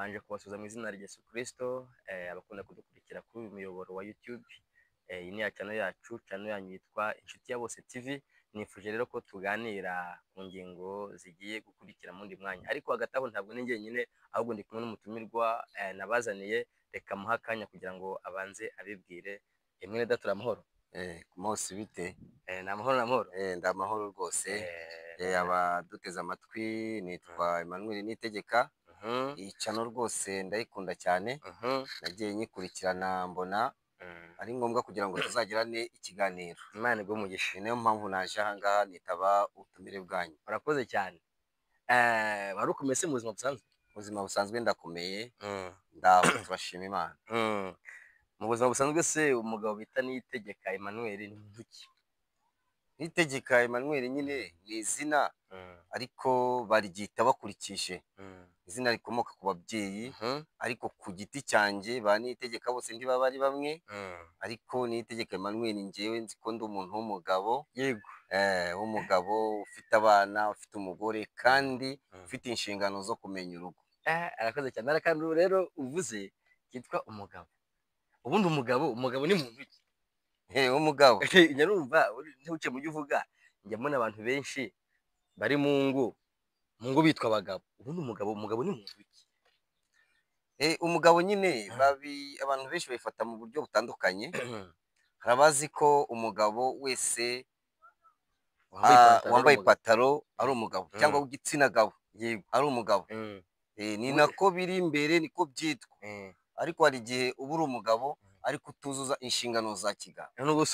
mbanje kubasuza mu izina rya Yesu Kristo abakunda kudukurikira kuri uyu muyoboro wa YouTube. Iyi ni ya channel yacu, channel yanyu yitwa Inshuti ya Bose TV. Nifuje rero ko tuganira ku ngingo zigiye gukurikira mu ndi mwanya, ariko hagati aho ntabwo ni njyenyine, ahubwo ndi kumwe n'umutumirwa nabazaniye. Reka muha akanya kugira ngo abanze abibwire. Mwene data amahoro. Kumose bite? Namahoro namahoro. Ndamahoro rwose. Abaduteze amatwi nitwa Emmanuel Nitegeka. Icano rwose ndayikunda cyane. Nagiye nyikurikirana mbona ari ngombwa kugira ngo tuzagirane ikiganiro. Imana igwe umugisha. Niyo mpamvu naje aha ngaha nitaba ubutumire bwanyu. Urakoze cyane. Wari ukomeye mu buzima busanzwe? Ubuzima busanzwe ndakomeye. Ndaho turashima Imana. Mu buzima busanzwe se umugabo bita Nitegeka Emmanuel ni ntuki? Nitegeka Emmanuel nyine ni izina ariko baryita bakurikije izina rikomoka ku babyeyi, ariko ku giti cyanjye ba Nitegeka bose ntibaba ari bamwe, ariko Nitegeka Emmanuel njyewe nzi ko ndi umuntu w'umugabo. Yego. W'umugabo ufite abana, ufite umugore, kandi ufite inshingano zo kumenya urugo. Arakoze cyane. Arakantu rero uvuze kitwa umugabo. Ubundi umugabo ni muntu ki? Umugabo nyarumva ntuce mu uvuga, njya mbona abantu benshi bari mu ngo bitwa abagabo. Ubundi umugabo ni muntu ki? Umugabo nyine abantu benshi bayifata mu buryo butandukanye. Harabazi ko umugabo wese wambaye ipataro ari umugabo, cyangwa w'igitsina gabo ari umugabo. Ni nako biri imbere, niko byitwa. Ariko hari igihe uba uri umugabo ariko utuzuza inshingano za kigabo.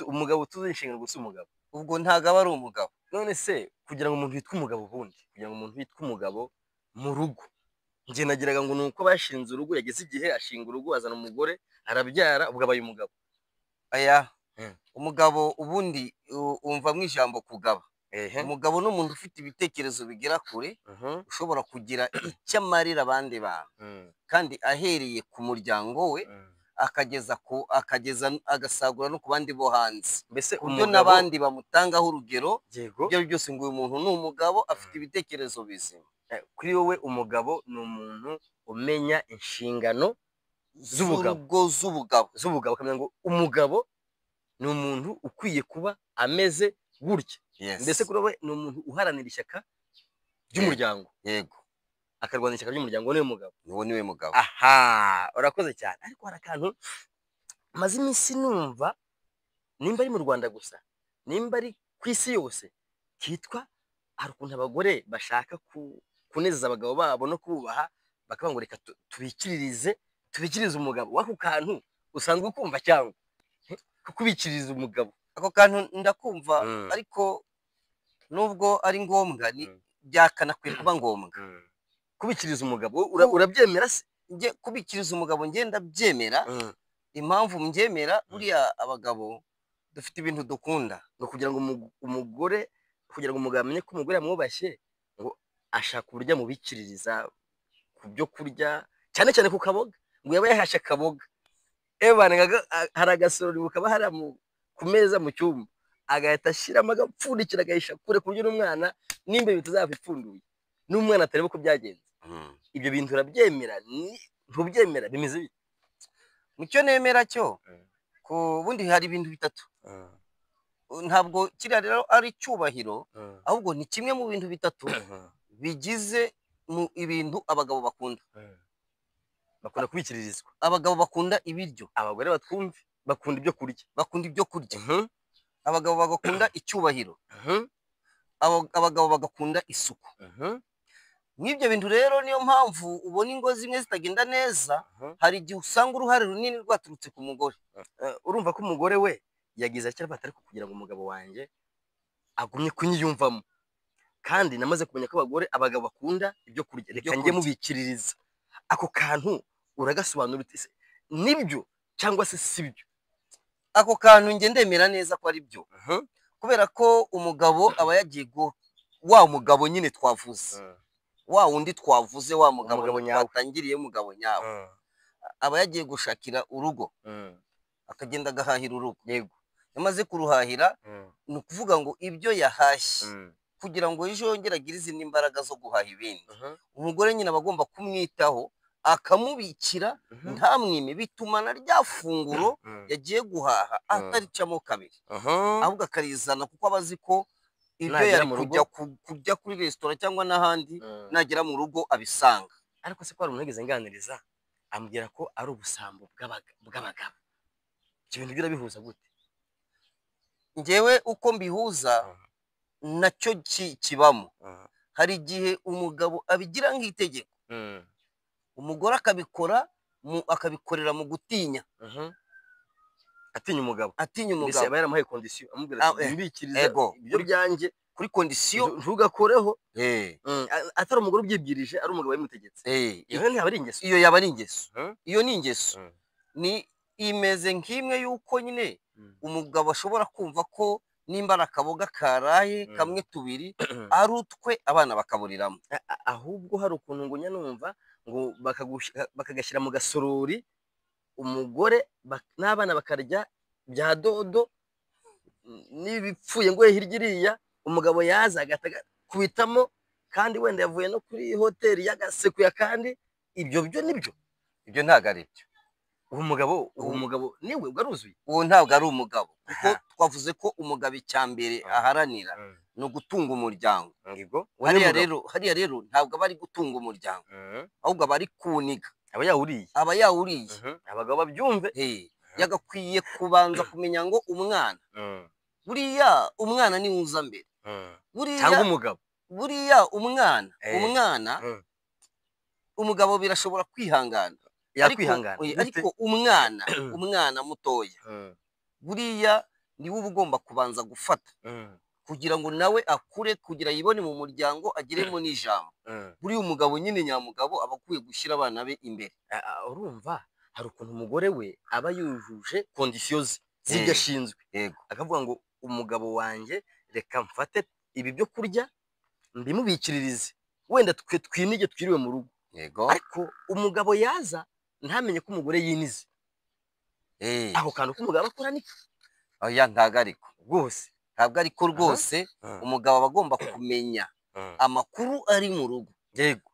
Umugabo utuzuza inshingano gusa umugabo, ubwo ntago aba ari umugabo. None se kugira ngo umuntu yitwe umugabo, ubundi kugira ngo umuntu yitwe umugabo mu rugo, njye nagiraga ngo nuko bashinze urugo, yageze igihe ashinga urugo, azana umugore, arabyara, ubwo abaye umugabo. Aya umugabo ubundi umva mu ijambo kugaba. Umugabo ni umuntu ufite ibitekerezo bigera kure, ushobora kugira icyo amarira abandi bantu, kandi ahereye ku muryango we agasagura no ku bandi bo hanze. Mbese uburyo n'abandi bamutangaho urugero. Ibyo byose ngo uyu muntu ni umugabo afite ibitekerezo bizima. Kuri wowe umugabo ni umuntu umenya inshingano z'ubugabo, ukamenya ngo umugabo ni umuntu ukwiye kuba ameze gutya. Mbese kuri wowe ni umuntu uharanira ishyaka ry'umuryango. Yego. Akarwanira ishyaka ry'umuryango, niwe mugabo. Niwe mugabo. Aha, urakoze cyane. Ariko hari akantu maze iminsi numva, nimba ari mu Rwanda gusa, nimba ari ku isi yose, kitwa hari ukuntu abagore bashaka kunezeza abagabo babo no kubaha, bakavuga ngo reka tubikiririze umugabo. Wako kantu usanzwe ukumva cyangwa kubikiririza umugabo? Ako kantu ndakumva, ariko nubwo ari ngombwa byakanakwiye kuba ngombwa. Kubikiriza umugabo urabyemera se? Nge kubikiriza umugabo ngenda byemera. Impamvu mbyemera, buriya abagabo dufite ibintu dukunda, no kugira ngo umugabo amenye ko umugore yamwubashye, ngo ashaka uburyo amubikiririza ku byo kurya, cyane cyane ku kaboga, ngo yaba yahashe akaboga. Hari agasorori bukaba hari ku meza mu cyumba, agahita ashyiramo agapfundikira, agahisha kure ku buryo n'umwana nimba bitazaba ipfunduye n'umwana atareba ko byagenze. Ibyo bintu urabyemera? Ntubyemera? Bimeze bite? Mucyo nemera cyo ku bundi hari ibintu bitatu. Ntabwo kiriya rero ari cyubahiro, ahubwo ni kimwe mu bintu bitatu bigize mu ibintu abagabo bakunda. Bakunda kubikiririzwa. Abagabo bakunda ibiryo, abagore batwumve bakunda ibyo kurya. Abagabo bagakunda icyubahiro, abagabo bagakunda isuku. N'ibyo bintu rero niyo mpamvu ubona ingo zimwe zitagenda neza. Hari igihe usanga uruhare runini rwaturutse ku mugore. Urumva ko umugore we yagize acyarabata, ariko kugira ngo umugabo wanjye agumye kunyiyumvamo, kandi namaze kumenya ko abagabo bakunda ibyo kurya, reka njye mubikiririza. Ako kantu uragasobanura ute? Nibyo cyangwa se sibyo? Ako kantu nge ndemera neza ko ari byo, kubera ko umugabo aba yagiye wa mugabo nyine twavuze, wa wundi twavuze, wa mugabo twatangiriye, umugabo nyawe aba yagiye gushakira urugo, akagenda agahahira urugo. Yego. Yamaze kuruhahira, ni ukuvuga ngo ibyo yahashye kugira ngo ejo yongere agire izindi mbaraga zo guhaha ibindi. Umugore nyine aba agomba kumwitaho, akamubikira ntamwime, bituma na rya funguro yagiye guhaha ataricamo kabiri, ahubwo akarizana kuko aba azi ko ibyo yari kujya kuri resitora cyangwa n'ahandi nagera mu rugo abisanga. ariko se ko hari umuntu wigeze nganiriza ambwira ko ari ubusambo bw'abagabo. ibyo bintu birabihuza gute? Njyewe uko mbihuza nacyo kibamo. Hari igihe umugabo abigira nk'itegeko, umugore akabikorera mu gutinya, atinya umugabo, mbese aba yaramuhaye kondisiyo amubwira ati mbikirize ibyo byanjye kuri kondisiyo ntugakoreho. atari umugore ubyibwirije, ari umugabo yabimutegetse. iyo ntiyaba ari ingeso, iyo yaba ari ingeso. Iyo ni ingeso, ni imeze nk'imwe y'uko nyine umugabo ashobora kumva ko nimba ari akaboga karaye kamwe tubiri ari utwe abana bakaburiramo. ahubwo hari ukuntu ngo numva ngo bakagashyira mu gasorori, umugore n'abana bakarya bya dodo n'ibipfuye ngo hirya iriya, umugabo yaza agakubitamo, kandi wenda yavuye no kuri hoteli yagasekuye, kandi ibyo nibyo, ibyo ntabwo ari byo. uwo mugabo niwe ugaruzuye. uwo ntabwo ari umugabo, kuko twavuze ko umugabo icya mbere aharanira ni ugutunga umuryango. hariya rero ntabwo aba ari gutunga umuryango, ahubwo aba ari kuwuniga, aba yawuriye. abagabo babyumve, yagakwiye kubanza kumenya ngo umwana, buriya umwana niwe uza mbere, cyangwa umugabo, buriya umwana umugabo birashobora kwihangana, ariko umwana mutoya buriya niwe uba ugomba kubanza gufata, kugira ngo nawe akure, kugira yibone mu muryango agiremo n'ijambo. buriya umugabo nyine nyamugabo aba akwiye gushyira abana be imbere. urumva hari ukuntu umugore we aba yujuje kondisiyo ze z'ibyo ashinzwe, akavuga ngo umugabo wanjye reka mfate ibi byo kurya mbimubikiririze, wenda twinige twiriwe mu rugo. ariko umugabo yaza ntamenye ko umugore yinize, ako kantu k'umugabo akora niko. oya, ntabwo ariko rwose, ntabwo ariko rwose. umugabo aba agomba kumenya amakuru ari mu rugo.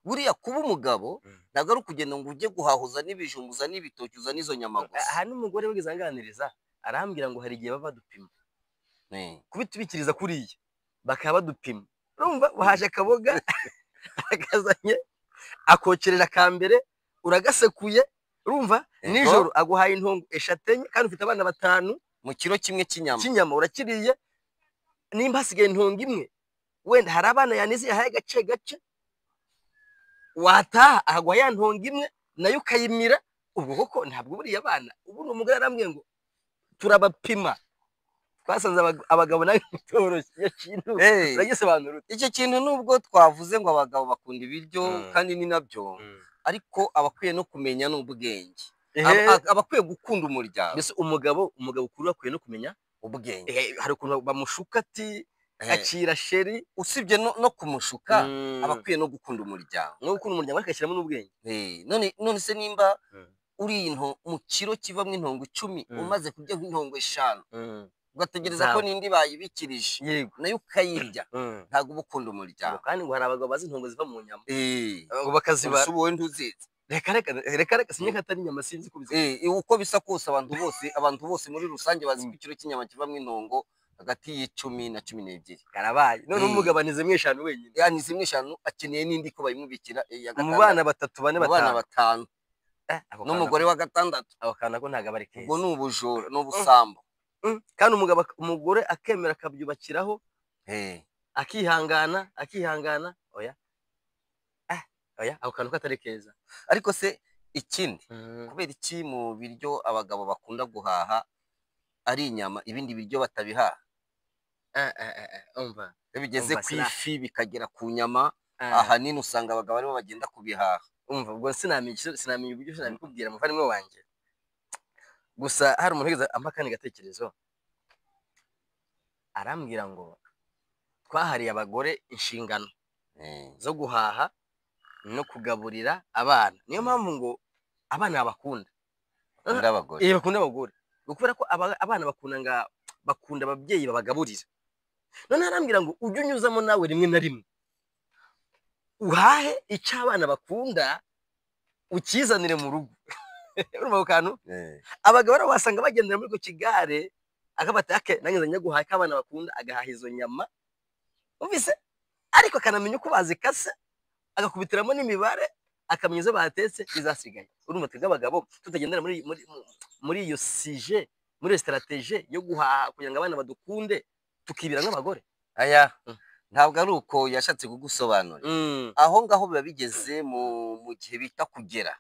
buriya kuba umugabo ntabwo ari ukugenda ngo ujye guhahuza n'ibijumba, uza n'ibitoki, uza n'izo nyama gusa. aha n'umugore wigeze anganiriza arambwira ngo hari igihe baba badupima, kubitubikiriza kuriya bakaba badupima. urumva wahaje akaboga akazanye akokerera akambere, uragasekuye, urumva nijoro aguhaye intongo 3 enye, kandi ufite abana 5 mu kiro kimwe cy'inyama urakiriye. nimba hasigaye intongo imwe, wenda hari abana yanize yahaye gace, wataha ahaguha ya ntongo imwe nayo ukayimira. ubwo koko ntabwo buriya abana, ubu umugore arambwiye ngo turabapima, twasanze abagabo nawe bitoroshye. uragisobanura icyo kintu? nubwo twavuze ngo abagabo bakunda ibiryo, kandi ni nabyo, ariko abakwiye no kumenya n'ubwenge, abakwiye gukunda umuryango. mbese umugabo kuri akwiye no kumenya ubwenge. hari ukuntu bamushuka ati akira sheri, usibye no kumushuka, abakwiye no gukunda umuryango, agashyiramo n'ubwenge. none se nimba uri mu kiro kivamo intongo 10, umaze kurya nk'intongo 5, ugategereza ko n'indi bayibikirije nayo ukayirya, ntabwo uba ukunda umuryango. kandi ngo hari abagabo bazi intongo ziva mu nyama, ngo bakazibara. wowe ntuzizi? reka sinye katari inyama, sinzi ko uko bisa kose abantu bose muri rusange bazi ko ikiro cy'inyama kivamo intongo hagati y'10 na 12. karabaye. none umugabo anizemo 5 wenyine, yanizemo 5, akeneye n'indi ko bayimubikira mu bana 3, 4, 5, n'umugore wa 6. abo kana ko ntago bari keza, ubwo ni ubujura, ni ubusambo. kandi umugore akemera akabyubakiraho, akihangana. oya ako kantu katari keza. ariko se ikindi, kubera iki mu biryo abagabo bakunda guhaha ari inyama, ibindi biryo batabihaha? umva bigeze ku ifi bikagera ku nyama, ahanini usanga abagabo aribo bagenda kubihaha. umva ubwo sinamenye uburyo sinabikubwira muvandimwe wanjye. gusa hari umuntu wigeze ampa akandi gatekerezo, arambwira ngo twahariye abagore inshingano zo guhaha no kugaburira abana. niyo mpamvu ngo abana babakunda, bakunda abagore, kubera ko abana bakunda ababyeyi babagaburira. none arambwira ngo ujye unyuzamo nawe rimwe na rimwe uhahe icyo abana bakunda, ukizanire mu rugo urumva ako kantu abagabo rero wasanga bagendera muri ko kigare akabata ake nange nzanye guhaha abana bakunda agahaha izo nyama umvise ariko akanamenya uko bazikase agakubitiramo n'imibare akamenya izo batetse izasigaye urumva twebwe abagabo tutagendera muri iyo sije muri strategie yo guhaha kugira ngo abana badukunde tukibira nk'abagore aya ntabwo ari uko yashatse kugusobanura aho ngaho biba bigeze mu gihe bita kugera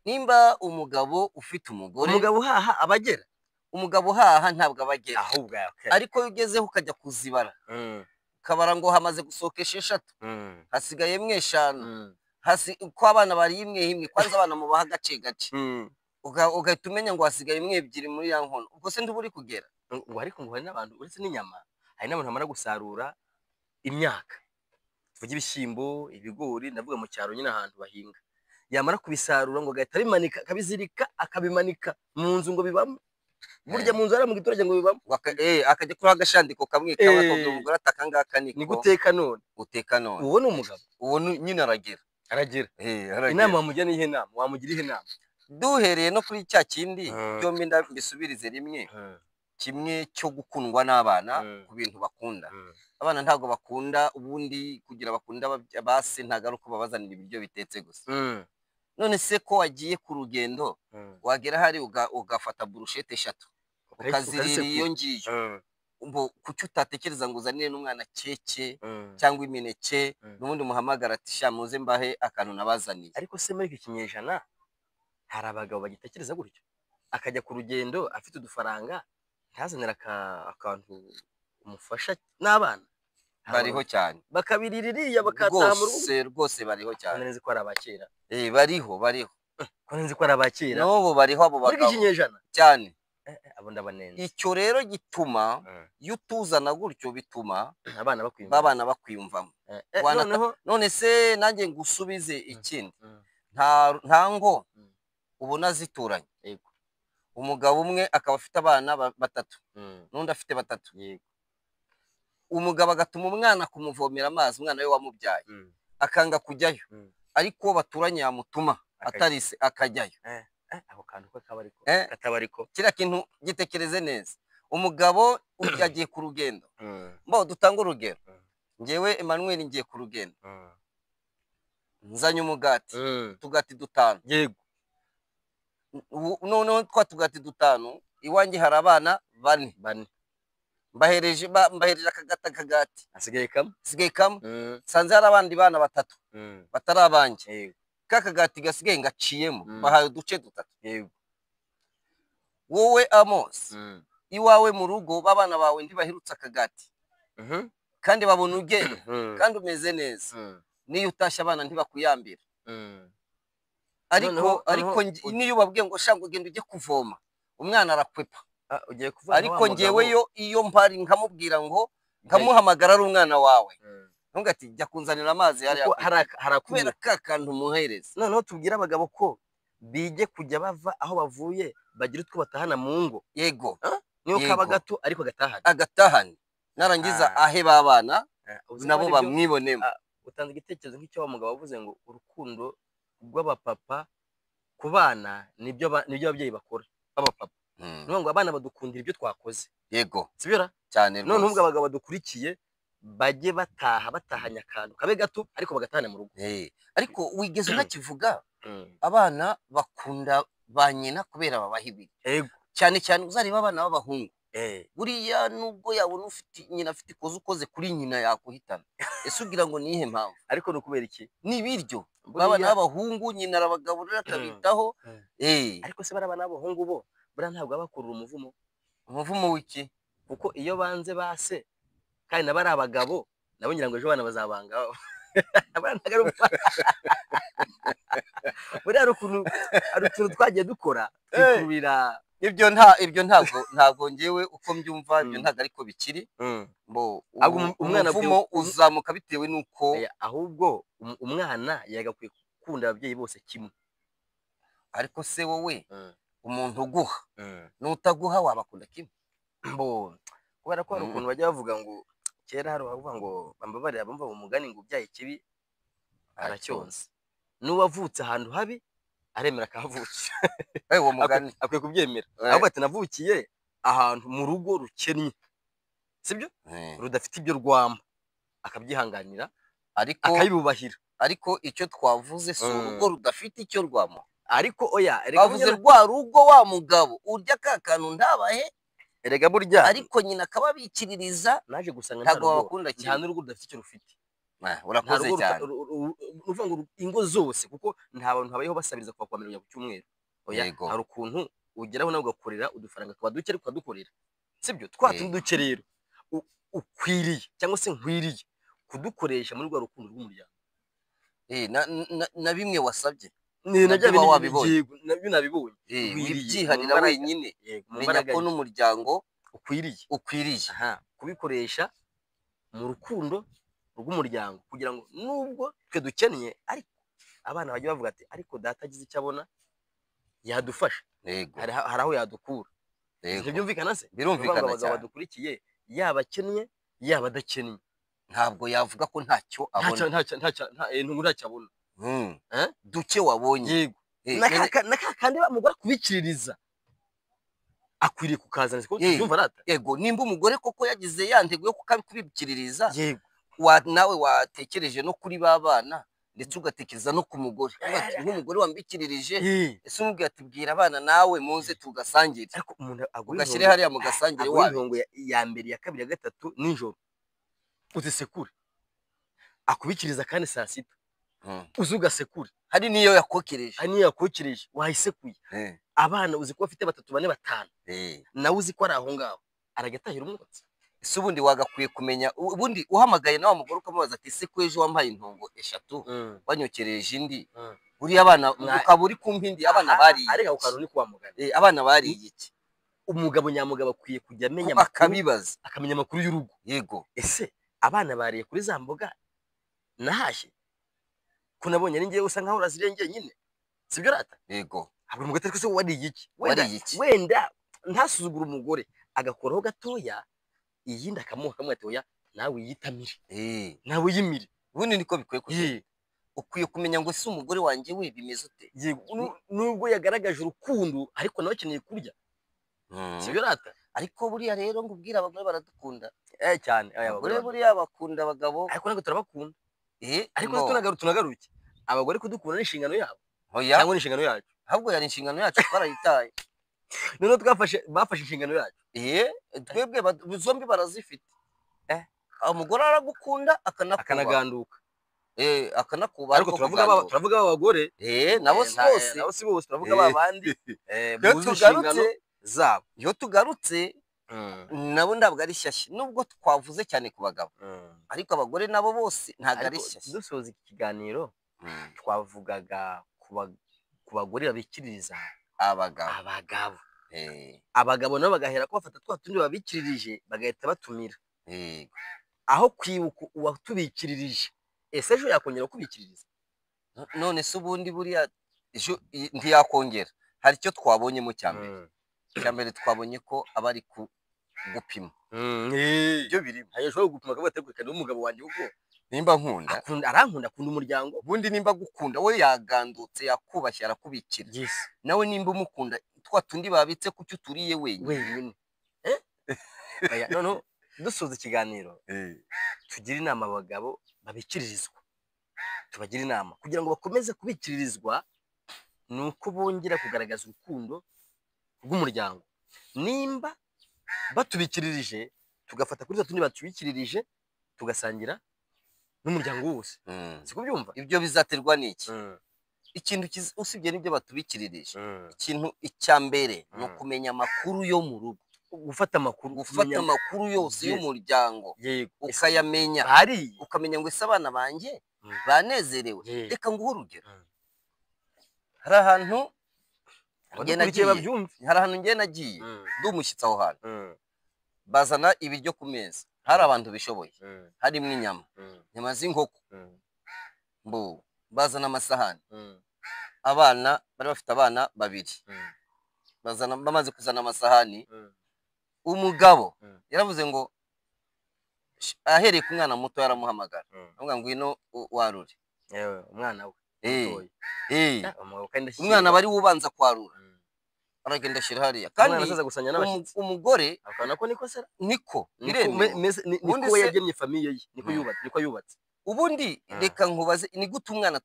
nimba umugabo ufite umugore umugabo uhaha abagera umugabo uhaha ntabwo abagera ahubwo ariko iyo ugezeho ukajya kuzibara ukabara ngo hamaze gusohoka 6 hasigaye 5 ko abana bari imwe kwanza abana mubaha gace ugahita umenya ngo hasigaye 2 muri ya nkono ubwo se nduburi kugera ngo ariko ngo hari n'abantu uretse n'inyama hari n'abantu bamara gusarura imyaka tuvuge ibishyimbo ibigori ndavuga mu cyaro nyine ahantu bahinga yamara kubisarura ngo agahita abimanika akabizirika akabimanika mu nzu ngo bibamo burya mu nzu ari mu giturage ngo bibamo akajya kuri agashandiko kamwe kabakobwa umugore atakangaka ni guteka none uwo ni umugabo uwo nyine aragera inama wamugira nihe nama wamugira ihe nama duhereye no kuri cya kindi byombi mbisubirize rimwe kimwe cyo gukundwa n'abana ku bintu bakunda abana ntago bakunda ubundi kugira bakunda base ntago ari uko babazanira ibiryo bitetse gusa none se ko wagiye ku rugendo wagera hari ugafata burushete 3 ukazirira iyo ngiyo kuki utatekereza ngo uzanire n'umwana keke cyangwa imineke n'ubundi muhamagara ati sha muze mbahe akantu nabazaniye ariko se muri iki kinyejana hari abagabo bagitekereza gutyo akajya ku rugendo afite udufaranga ntazanira akantu umufasha n'abana bariho cyane bakabiriririya bakataha mu rugo rwose bariho cyane nzi ko ari abakera bariho ko nzi ko ari abakera n'ubu bariho abo bagabo muri kinyejana cyane abo ndabanenze icyo rero gituma iyo utuzana gutyo bituma abana bakwiyumvamo none se nanjye ngusubize ikindi nta ngo ubona zituranye umugabo umwe akaba afite abana 3 n'undi afite 3 umugabo agatuma umwana kumuvomera amazi umwana we wamubyaye akanga kujyayo ariko baturanye yamutuma atarise akajyayo ako kantu ko katabariko kira kintu gitekereze neza umugabo yagiye ku rugendo mbo dutanga urugero ngewe Emmanuel ngiye ku rugendo nzanye umugati tugati 5 yego none tugati 5 iwanjye hari abana 4 mbahereje akagati asigaye kamwe sanze hari abandi bana 3 batari abanje kakagati gasigaye ngaciyemo bahaye uduce 3 yego wowe Amos iwawe mu rugo babana bawe ntibahirutse akagati kandi babona ugenda kandi umeze neza niyo utashye abana ntibakuyambira ariko niyo babwiye ngo shango genda ujye kuvoma umwana arakwepa ariko ngewe iyo mpari nkamubwira ngo nkamuhamagara ari umwana wawe ntugati jya kunzanira amazi kubera ka kantu muhereza noneho tubwira abagabo ko bige kujya bava aho bavuye bagira utwo batahana mu ngo yego niyo kaba gato ariko agatahane narangiza ahe babana nabo bamwibonemo utanze igitekerezo nk'icyo wa mugabo wavuze ngo urukundo rw'abapapa ku bana nibyo ababyeyi bakora abapapa ngo abana badukundira ibyo twakoze yego sibira cyane none ubwo abagabo badukurikiye bajye batahanya akantu kabe gato ariko bagatahana mu rugo ariko wigeze unakivuga abana bakunda ba nyina kubera babaha ibiri cyane cyane uzareba abana b'abahungu buriya nubwo yabona ufite nyina afite ikoze ukoze kuri nyina yakuhitana ese ugira ngo nihe mpamvu ariko no kubera iki ni ibiryo abana b'abahungu nyina arabagaburira akabitaho ariko se barabana b'abahungu bo buriya ntabwo bakurura umuvumo w'iki kuko iyo banze base kandi nabo ari abagabo nabo ngira ngo ejo abana bazabanga buriya hari utuntu twagiye dukora twikururira ibyo ntabwo ngewe uko mbyumva ibyo ntabwo ariko bikiri umuvumo uzamuka bitewe n'uko ahubwo umwana yagakwiye gukunda ababyeyi bose kimwe ariko se wowe umuntu uguha n'utaguha wabakunda kimwe kubera ko hari ukuntu bajya bavuga ngo kera hari abavuga ngo bambabarira bumva umugani ngo ubyaye kibi aracyonsa n'uwavutse ahantu habi aremera akahavukira uwo mugani akwiye kubyemera ahubwo ati navukiye ahantu mu rugo rukennye sibyo rudafite ibyo rwamba akabyihanganira ariko akayibubahira ariko icyo twavuze si urugo rudafite icyo rwamo ariko oya bavuze rwa rugo wa mugabo urya ka kantu ndabahe erega burya ariko nyina akaba bikiririza naje gusanga ntabwo babakunda nta n'urugo rudafite icyo rufite urakoze cyane uvuga ngo ingo zose kuko nta bantu habayeho basabiriza kuva kwa mbere ku cyumweru oya hari ukuntu ugeraho nawe ugakorera udufaranga tuba duke ariko ukadukorera sibyo twatundi duke rero ukwiriye cyangwa se nkwiriye kudukoresha muri rwa rukundo rw'umuryango na bimwe wasabye nabyo wabibonye nabyo nabibonye wibyiharira wenyine menya ko n'umuryango ukwiriye kubikoresha mu rukundo rw'umuryango kugira ngo nubwo twe dukennye ariko abana bajya bavuga ati ariko data agize icyo abona yadufasha hari aho yadukura byumvikana se birumvikana abagabo badukurikiye yaba akennye yaba adakennye ntabwo yavuga ko ntacyo abona ntacyo abona duke wabonye kandi bamugora kubikiririza akwiriye kukazana siko cyumva rata yego nimba umugore koko yagize yantego yo kubikiririza yego nawe watekereje no kuri babana ndetse ugatekereza no ku mugore nk'umugore wambikiririje ese umubwiye ati bwira abana nawe muze tugasangire ariko umuntu ugashyire hariya mu gasangire wabo ya mbere ya kabiri ya gatatu nijoro uzisekure akubikiriza kandi saa sita uzi ugasekure hari niyo yakokereje wayisekuye abana uzi ko bafite 3 4 5 nawe uzi ko ari aho ngaho arajya atahira umwotsi ese ubundi wagakwiye kumenya ubundi uhamagaye nawe mugore ukamubaza ati ese ko ejo wambaye intongo 3 wanyokereje indi uri abana ukaba uri ku mpindi abana bari ariko ukantu ni kwa mugana abana bari iki umugabo nyamugabo akwiye kujya amenya akabibaza akamenya amakuru y'urugo yego ese abana bariye kuri za mboga nahashye kunabonye ari ngiye usa nkaho urazirengeye nyine sibyo rata yego abwo umugore twese wariye iki wenda ntasuzugura umugore agakoraho gatoya iyindi akamuha kamwatoya nawe yitamire nawe yimire ubundi niko bikwiye kugenda ukwiye kumenya ngo si umugore wanjye we bimeze ute nubwo yagaragaje urukundo ariko nawe akeneye kurya sibyo rata ariko buriya rero ngo ubwira abagore baradukunda cyane abagore buriya bakunda abagabo ariko ntabwo turabakunda ariko tunagaruke abagore kudukunda ni inshingano yabo cyangwa ni inshingano yacu ahubwo yari inshingano yacu twarayitaye none bafashe inshingano yacu twebwe zombi barazifite umugore aragukunda akanaganduka akanakubaha ariko turavuga abagore nabo si bose turavuga babandi buzi inshingano zabo iyo tugarutse nabo ntabwo ari shyashya nubwo twavuze cyane ku bagabo ariko abagore nabo bose ntabwo ari shyashya dusoza iki kiganiro twavugaga ku bagore babikiririza abagabo nabo bagahera ko bafata twa tundi babikiririje bagahita batumira aho kwibuka uwatubikiririje ese ejo yakongera kubikiririza none se ubundi buriya ejo ntiyakongera hari icyo twabonyemo cyambere twabonye ko aba ari gupima ibyo birimo hanyuma gupima ko bategukana n'umugabo wanjye kuko nimba nkunda arankunda akunda umuryango ubundi nimba gukunda we yagandutse yakubashye arakubikira nawe nimba umukunda twa tundi babitse kucyo uturiye wenyine noneho dusoza ikiganiro tugira inama abagabo babikiririzwa tubagira inama kugira ngo bakomeze kubikiririzwa ni uko bongera kugaragaza urukundo rw'umuryango nimba batubikiririje tugafata kuri tundi batubikiririje tugasangira n'umuryango wose siko byumva ibyo bizaterwa n'iki ikintu usibye n'ibyo batubikiririje ikintu icyambere no kumenya amakuru yo mu rugo gufata amakuru yose y'umuryango ukayamenya ukamenya ngo ese abana banjye banezerewe reka nguhe urugero hari ahantu ngiye nagiye ndi umushyitsi aho hantu bazana ibiryo ku meza hari abantu bishoboye harimo inyama z'inkoko bazana amasahani abana bari bafite abana babiri bamaze kuzana amasahani umugabo yaravuze ngo ahereye ku mwana muto yaramuhamagara avuga ngo ino warure umwana we umwana bari ubanza kwarura aragenda ashyira hariya kandi umugore akana ko niko se niko niko yagemye famiye ye niko yubatse ubundi reka nkubaze ni gute umwana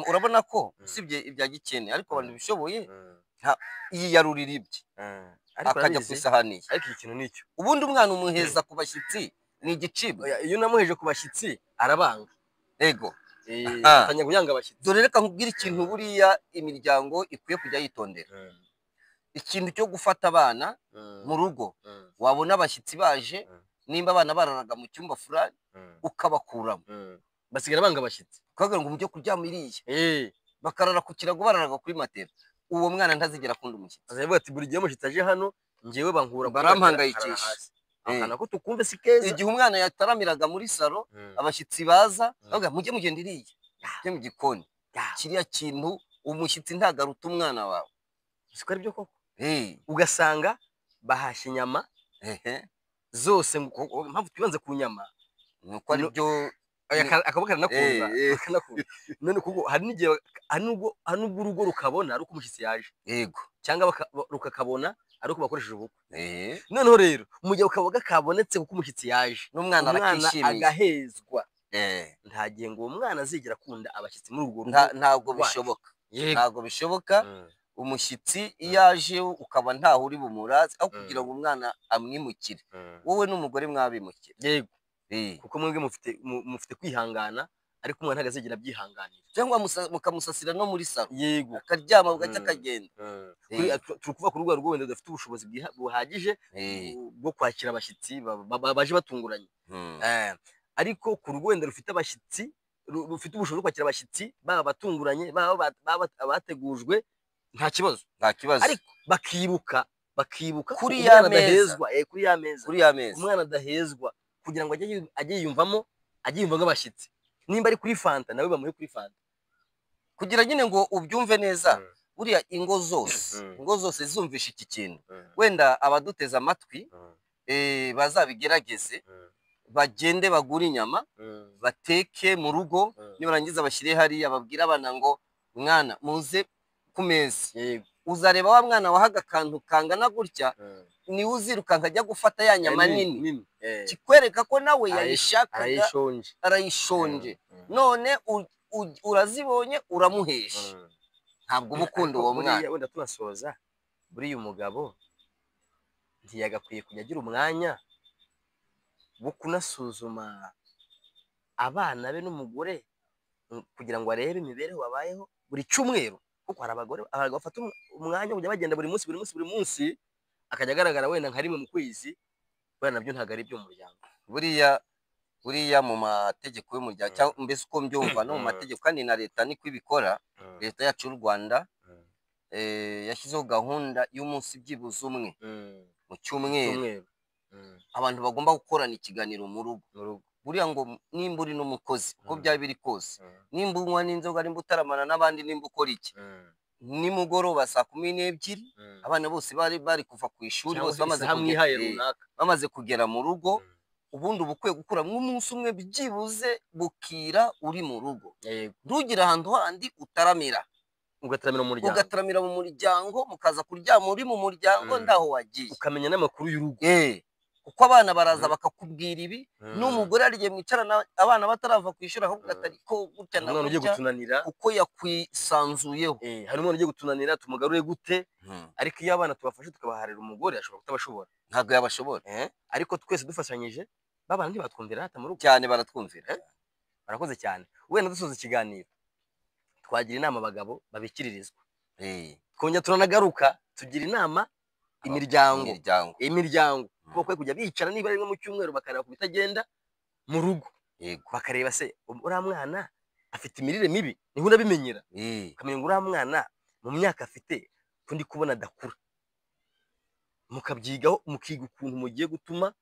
urabona ko usibye ibya gikene ariko abantu bishoboye yiyarurira ibye akajya ku isahani ariko ikintu nicyo ubundi umwana umuheza ku bashyitsi ni igicibwa iyo namuheje ku bashyitsi arabanga ego atanya kuyanga abashyitsi dore reka nkubwire ikintu buriya imiryango ikwiye kujya yitondera ikintu cyo gufata abana mu rugo wabona abashyitsi baje nimba abana bararaga mu cyumba fulani ukabakuramo basigara banga abashyitsi ukagira ngo mujye kuryama iriya bakarara ku kirago bararaga kuri matera uwo mwana ntazigera akunda umushyitsi azavuga ati buri gihe umushyitsi aje hano ngewe bankura barampangayikisha akana ko tukumve si keza igihe umwana yataramiraga muri salo abashyitsi baza bavuga mujye mugenda iriya mujye mu gikoni kiriya kintu umushyitsi ntagaruta umwana wawe siko ari byo koko ugasanga bahashye inyama zose mpamvu twibanze ku nyama nuko ari byo akaba karanakunda none kuko hari n'igihe hari n'ubwo urugo rukabona ari uko umushyitsi yaje yego cyangwa rukakabona ari uko bakoresheje ubukwe noneho rero mu gihe ukaboga kabonetse kuko umushyitsi yaje n'umwana agahezwa nta gihe ngo uwo mwana azigera akunda abashyitsi muri urwo rugo ntabwo bishoboka ntabwo bishoboka umushyitsi iyo aje ukaba ntaho uri bumurazi aho kugira ngo umwana amwimukire wowe n'umugore mwabimukire yego kuko mwebwe mufite kwihangana ariko umwana ntabwo azigera abyihanganira cyangwa mukamusasira no muri salo yego akaryama bugacya akagenda turi kuvuga ku rwego rwo wenda rudafite ubushobozi buhagije bwo kwakira abashyitsi baje batunguranye ariko ku rwego wenda rufite abashyitsi rufite ubushobozi bwo kwakira abashyitsi baba batunguranye baba abategujwe nta kibazo ariko bakibuka kuri ya meza kuri ya meza umwana adahezwa kugira ngo ajye yiyumvamo nk'abashyitsi nimba ari kuri fanta nawe bamuhe kuri fanta kugira nyine ngo ubyumve neza buriya ingo zose zumvisha iki kintu wenda abaduteze amatwi bazabigerageze bagende bagure inyama bateke mu rugo nibarangiza bashyire hariya babwire abana ngo mwana muze ku meza uzareba wa mwana wahaga akantu kangana gutya niwe uzirukanka ajya gufata ya nyama nini kikwereka ko nawe yayishakaga arayishonje none urazibonye uramuhesha ntabwo uba ukunda uwo mwana wenda tunasoza buriya umugabo ntiyagakwiye kujya agira umwanya wo kunasuzuma abana be n'umugore kugira ngo arebe imibereho babayeho buri cyumweru kuko hari abagore bafata umwanya kujya bagenda buri munsi akajya agaragara wenda nka rimwe mu kwezi wenda nabyo ntabwo ari iby'umuryango buriya mu mategeko y'umuryango cyangwa mbese uko mbyumva no mu mategeko kandi na leta niko ibikora leta yacu y'u Rwanda yashyizeho gahunda y'umunsi byibuze umwe mu cyumweru abantu bagomba gukorana ikiganiro mu rugo buriya ngo nimba uri n'umukozi uko byaba biri kose nimba unywa n'inzoga nimba utaramana n'abandi nimba ukora iki nimugoroba saa 12 abana bose bari kuva ku ishuri bose bamaze kugera mu rugo ubundi ubukwiye gukura nk'umunsi umwe byibuze bukira uri mu rugo ntugira ahantu handi utaramira ugataramira mu muryango mukaza kuryama uri mu muryango ndaho wagiye ukamenya n'amakuru y'urugo kuko abana baraza bakakubwira ibi n'umugore arigiye mwicarana abana batarava ku ishuri ahubwo atari ko gutya na gutya kuko yakwisanzuyeho hari umwana ugiye gutunanira tumugarure gute ariko iyo abana tubafashe tukabaharira umugore ashobora kutabashobora ntabwo yabashobora ariko twese dufashanyije babana ntibatwumvira hata mu rugo cyane baratwumvira barakoze cyane wenda dusoza ikiganiro twagira inama abagabo babikiririzwa twongera turanagaruka tugira inama imiryango kuko kujya bicara niba rimwe mu cyumweru bakareba ku bitagenda mu rugo bakareba se uriya mwana afite imirire mibi niho unabimenyera ukamenya ngo uriya mwana mu myaka afite tundi kubona adakura mukabyigaho mukiga ukuntu mugiye gutuma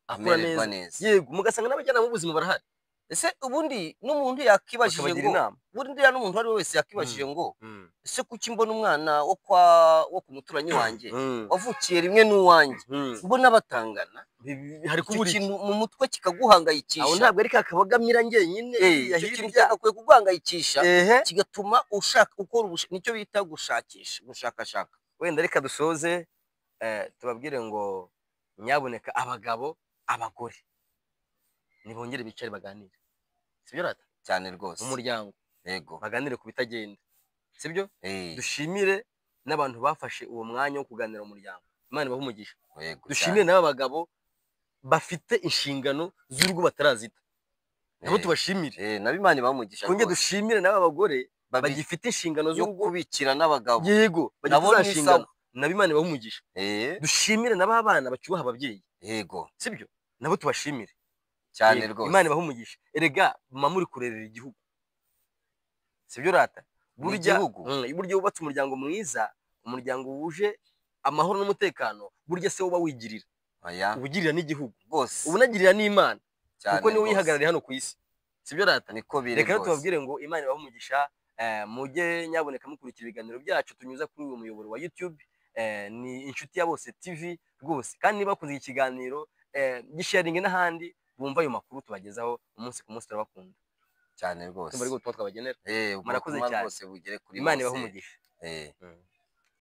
akura neza yego mugasanga n'abajyanama b'ubuzima barahari ese ubundi n'umuntu yakibajije bakabagira ngo inama. ubundi ya n'umuntu ari we wese yakibajije ngo ese kuki mbona umwana wo ku muturanyi wanjye wavukiye rimwe n'uwanjye mbona batangana hari kubura ikintu mu mutwe kikaguhangayikisha aho ntabwo ari kakabogamira njyenyine icyo kintu cyagakwiye kuguhangayikisha kigatuma ushaka ukora nicyo bita gushakashaka. wenda reka dusoze tubabwire ngo nyaboneka abagabo abagore nibongere bicare baganire, sibyo rata cyane rwose mu muryango, yego baganire ku bitagenda, sibyo dushimire n'abantu bafashe uwo mwanya wo kuganira mu muryango, Imana ibahe umugisha. Dushimire n'aba bagabo bafite inshingano z'urugo batarazita, nabo tubashimire nabo Imana ibahe umugisha. twongere dushimire n'aba bagore bagifite inshingano zo kubikira n'abagabo, yego bagifite inshingano, nabo Imana ibahe umugisha. Dushimire n'aba bana bacyubaha ababyeyi, yego sibyo nabo tubashimire cyane rwose, Imana ibahe umugisha. Erega mama muri kurerera igihugu, sibyo rata, burya wubatse umuryango mwiza, umuryango wuje amahoro n'umutekano, burya se uba wigirira ubugirira n'igihugu rwose, ubunagirira n'Imana kuko niwe wihagarariye hano ku isi, sibyo rata. Reka tubabwire ngo Imana ibahe umugisha. Mujye nyaboneka mukurikira ibiganiro byacu tunyuza kuri uyu muyoboro wa YouTube, ni Inshuti ya Bose TV rwose, kandi niba bakunze iki kiganiro gisharinge n'ahandi bumva ayo makuru tubagezaho umunsi ku munsi, turabakunda cyane rwose, tumari gutwa twabagenera. Murakoze cyane, Imana ibahe umugisha.